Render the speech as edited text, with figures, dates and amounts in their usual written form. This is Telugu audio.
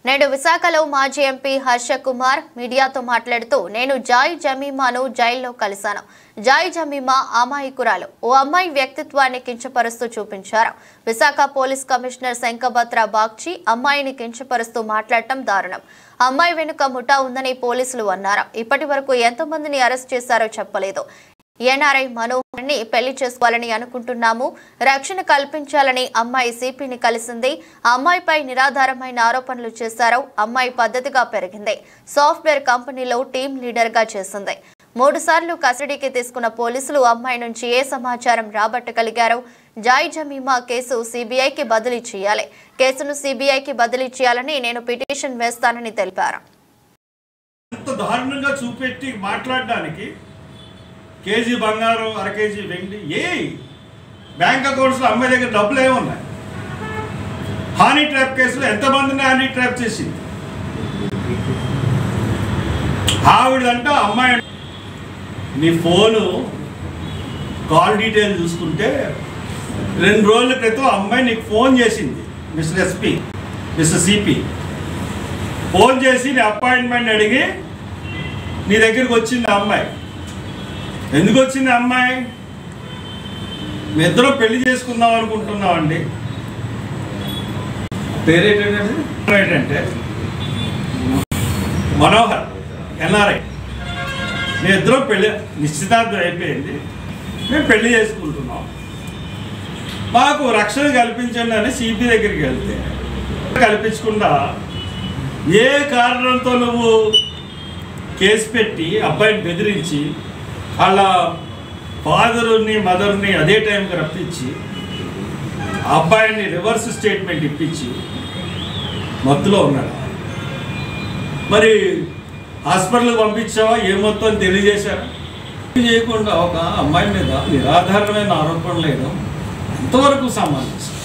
నేడు విశాఖలో మాజీ ఎంపీ హర్ష కుమార్ మీడియాతో మాట్లాడుతూ నేను జాయ్ జమీమాను జైల్లో కలిశాను. జాయ్ జమీమా అమాయకురాలు. ఓ అమ్మాయి వ్యక్తిత్వాన్ని కించపరుస్తూ చూపించారు. విశాఖ పోలీస్ కమిషనర్ శంకభద్ర బాగ్చి అమ్మాయిని కించపరుస్తూ మాట్లాడటం దారుణం. అమ్మాయి వెనుక ముఠా ఉందని పోలీసులు అన్నారు. ఇప్పటి వరకు ఎంతమందిని అరెస్ట్ చేశారో చెప్పలేదు. ఎన్ఆర్ఐ మనోహర్ని పెళ్లి చేసుకోవాలని అనుకుంటున్నాము. రక్షణ కల్పించాలని అమ్మాయి సిపిని కలిసింది. అమ్మాయిపై నిరాధారమైన ఆరోపణలు చేశారు. అమ్మాయి పద్ధతిగా పెరిగింది. సాఫ్ట్వేర్ కంపెనీలో టీం లీడర్ గా చేసింది. 3 సార్లు కస్టడీకి తీసుకున్న పోలీసులు అమ్మాయి నుంచి ఏ సమాచారం రాబట్టగలిగారు? జాయ్ జమీమా కేసు సిబిఐకి బదిలీ చేయాలి. కేసును సిబిఐకి బదిలీ చేయాలని నేను పిటిషన్ వేస్తానని తెలిపారు. దారుణంగా చూపెట్టి మాట్లాడడానికి కేజీ బంగారం, అర కేజీ వెండి, బ్యాంక్ అకౌంట్స్లో అమ్మాయి దగ్గర డబ్బులు ఏమున్నాయి? హానీ ట్రాప్ కేసులో ఎంతమందిని హానీ ట్రాప్ చేసింది ఆవిడంట. అమ్మాయి నీ ఫోను కాల్ డీటెయిల్ చూసుకుంటే 2 రోజుల క్రితం అమ్మాయి నీకు ఫోన్ చేసింది. Mister SP, mister CP phone చేసి నీ అపాయింట్మెంట్ అడిగి నీ దగ్గరికి వచ్చింది అమ్మాయి. ఎందుకు వచ్చింది అమ్మాయి? మీ ఇద్దరు పెళ్లి చేసుకుందాం అనుకుంటున్నామండి. పేరేంటంటే మనోహర్, ఎన్ఆర్ఐ. మీ ఇద్దరు పెళ్లి నిశ్చితార్థం అయిపోయింది. మేము పెళ్లి చేసుకుంటున్నాం. మాకు రక్షణ కల్పించండి అని సిపి దగ్గరికి వెళ్తే కల్పించకుండా ఏ కారణంతో నువ్వు కేసు పెట్టి అబ్బాయిని బెదిరించి వాళ్ళ ఫాదర్ని మదర్ని అదే టైంకి రప్పించి అబ్బాయిని రివర్స్ స్టేట్మెంట్ ఇప్పించి మత్తులో ఉన్నాడు. మరి హాస్పిటల్కి పంపించావా ఏ మొత్తం తెలియజేశారా? చేయకుండా ఒక అమ్మాయి మీద నిరాధారమైన ఆరోపణలు వేయడం ఎంతవరకు సమంజసం?